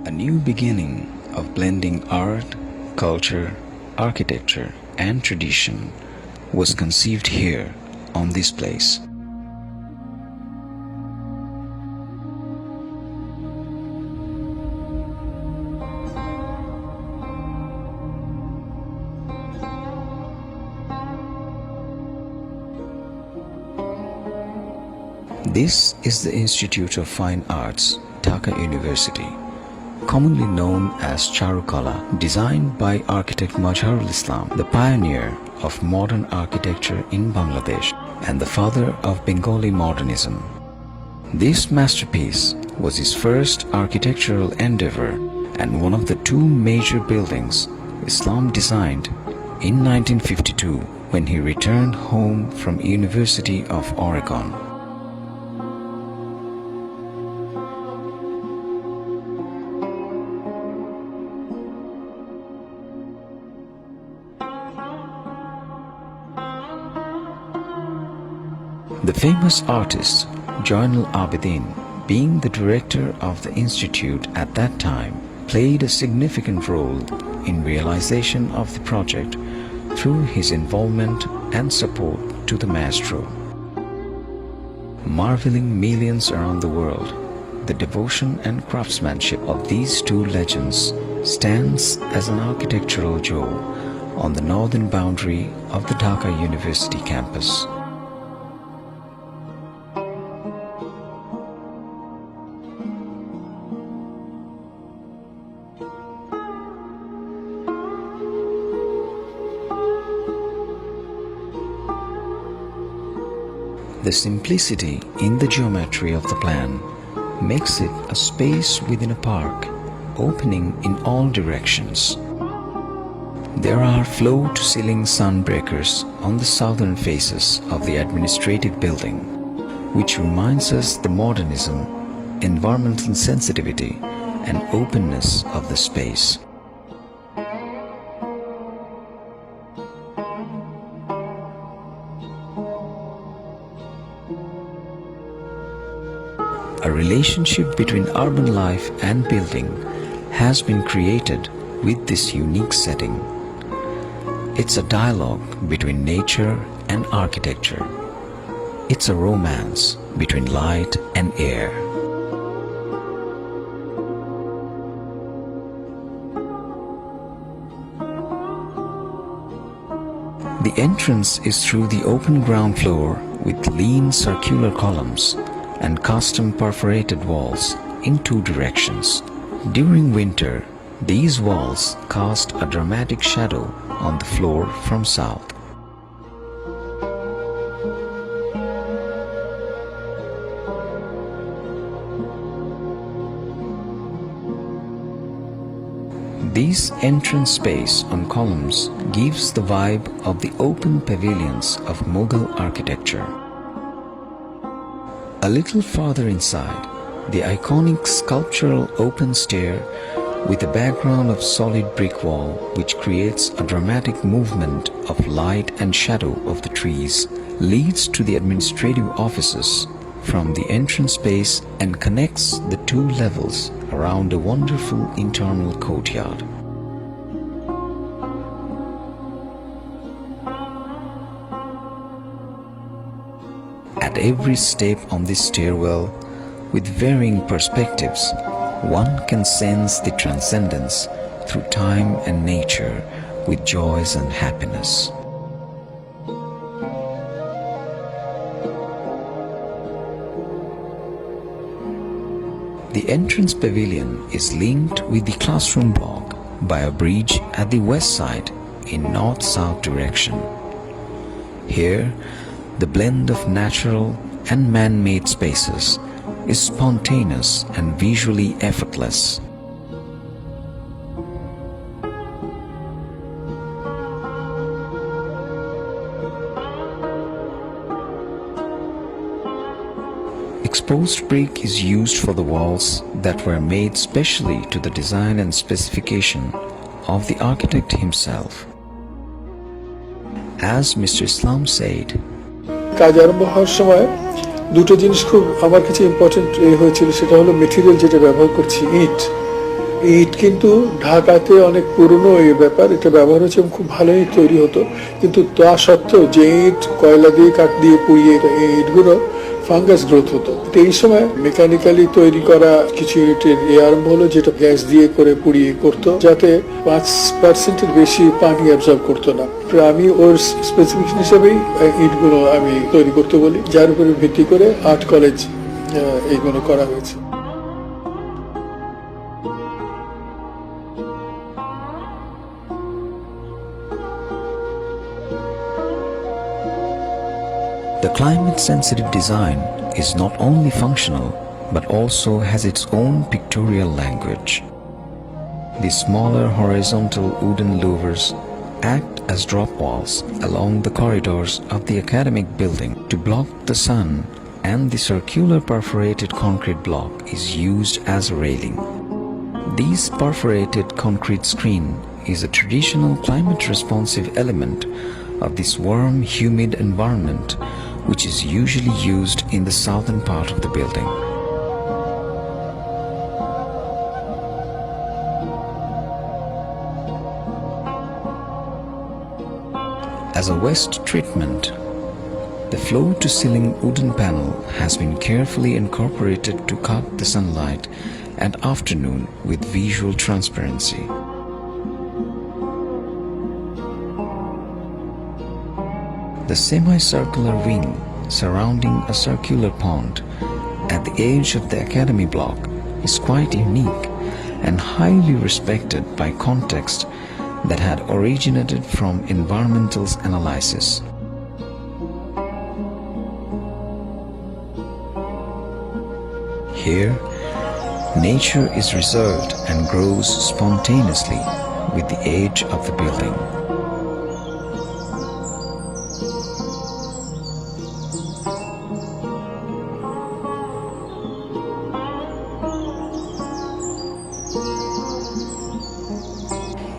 A new beginning of blending art, culture, architecture, and tradition was conceived here on this place. This is the Institute of Fine Arts, Dhaka University, commonly known as Charukala, designed by architect Mazharul Islam, the pioneer of modern architecture in Bangladesh and the father of Bengali modernism. This masterpiece was his first architectural endeavor and one of the two major buildings Islam designed in 1952 when he returned home from University of Oregon. The famous artist Joinal Abidin, being the director of the institute at that time, played a significant role in realization of the project through his involvement and support to the maestro. Marveling millions around the world, the devotion and craftsmanship of these two legends stands as an architectural jewel on the northern boundary of the Dhaka University campus. The simplicity in the geometry of the plan makes it a space within a park, opening in all directions. There are floor-to-ceiling sunbreakers on the southern faces of the administrative building, which reminds us the modernism, environmental sensitivity, and openness of the space. A relationship between urban life and building has been created with this unique setting. It's a dialogue between nature and architecture. It's a romance between light and air. The entrance is through the open ground floor with lean circular columns and custom perforated walls in two directions. During winter, these walls cast a dramatic shadow on the floor from south. This entrance space on columns gives the vibe of the open pavilions of Mughal architecture. A little farther inside, the iconic sculptural open stair with a background of solid brick wall which creates a dramatic movement of light and shadow of the trees leads to the administrative offices from the entrance space and connects the two levels around a wonderful internal courtyard. At every step on this stairwell, with varying perspectives, one can sense the transcendence through time and nature with joys and happiness. The entrance pavilion is linked with the classroom block by a bridge at the west side in north-south direction. Here, the blend of natural and man-made spaces is spontaneous and visually effortless. Exposed brick is used for the walls that were made specially to the design and specification of the architect himself. As Mr. Islam said, কাজ আরম্ভ হওয়ার সময় দুটো জিনিস খুব আমার কাছে important হয়েছিল, সেটা হলো মেটেরিয়াল যেটা ব্যবহার করছি, ইট। ইট কিন্তু ঢাকাতে অনেক পুরনো এই ব্যাপার, এটা ব্যবহার হচ্ছে এবং খুব ভালোই তৈরি হতো। কিন্তু তা সত্ত্বেও যে ইট কয়লা দিয়ে কাঠ দিয়ে পুড়িয়ে এই ইটগুলো ফাঙ্গাস গ্রোথ হতো। তো এই সময় মেকানিক্যালি তৈরি করা কিছু ইটের আরম্ভ হলো, যেটা গ্যাস দিয়ে করে পুড়িয়ে করতো, যাতে 5%-এর বেশি পানি অ্যাবজর্ব করতো না। তো আমি ওর স্পেসিফিকেশন হিসেবেই ইটগুলো আমি তৈরি করতে বলি, যার উপরে ভিত্তি করে আর্ট কলেজ এইগুলো করা হয়েছে। The climate-sensitive design is not only functional but also has its own pictorial language. The smaller horizontal wooden louvers act as drop walls along the corridors of the academic building to block the sun, and the circular perforated concrete block is used as a railing. This perforated concrete screen is a traditional climate-responsive element of this warm, humid environment, which is usually used in the southern part of the building. As a west treatment, the floor-to-ceiling wooden panel has been carefully incorporated to cut the sunlight at afternoon with visual transparency. The semicircular wing surrounding a circular pond at the edge of the academy block is quite unique and highly respected by context that had originated from environmental analysis. Here, nature is reserved and grows spontaneously with the age of the building.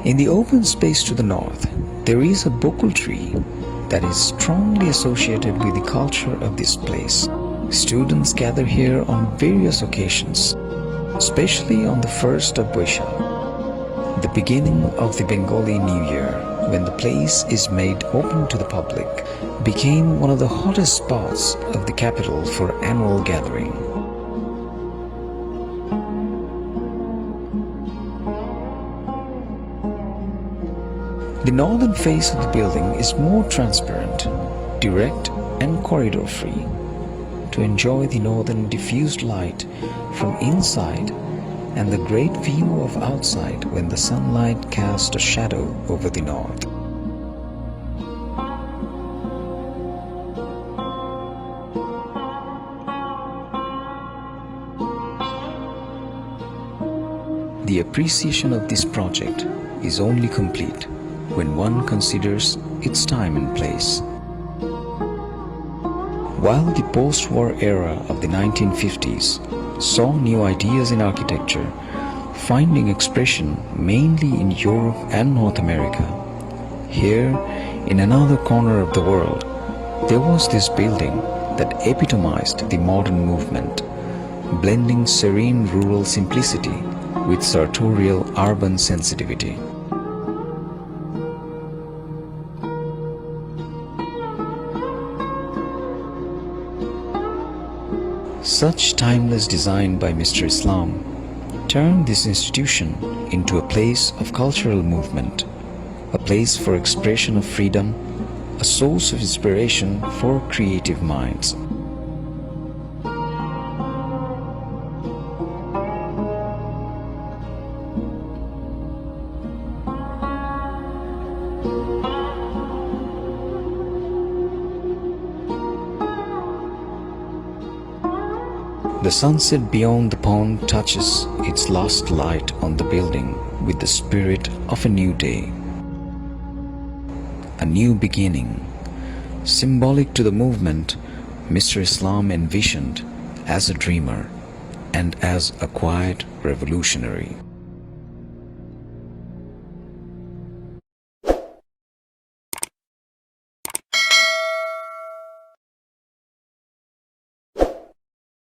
In the open space to the north, there is a bokul tree that is strongly associated with the culture of this place. Students gather here on various occasions, especially on the 1st of Boishakh, the beginning of the Bengali New Year, when the place is made open to the public, became one of the hottest spots of the capital for annual gathering. The northern face of the building is more transparent, direct and corridor-free. To enjoy the northern diffused light from inside and the great view of outside when the sunlight casts a shadow over the north. The appreciation of this project is only complete when one considers its time and place. While the post-war era of the 1950s saw new ideas in architecture, finding expression mainly in Europe and North America, here, in another corner of the world, there was this building that epitomized the modern movement, blending serene rural simplicity with sartorial urban sensitivity. Such timeless design by Mr. Islam turned this institution into a place of cultural movement, a place for expression of freedom, a source of inspiration for creative minds. The sunset beyond the pond touches its last light on the building with the spirit of a new day, a new beginning, symbolic to the movement Mr. Islam envisioned as a dreamer and as a quiet revolutionary.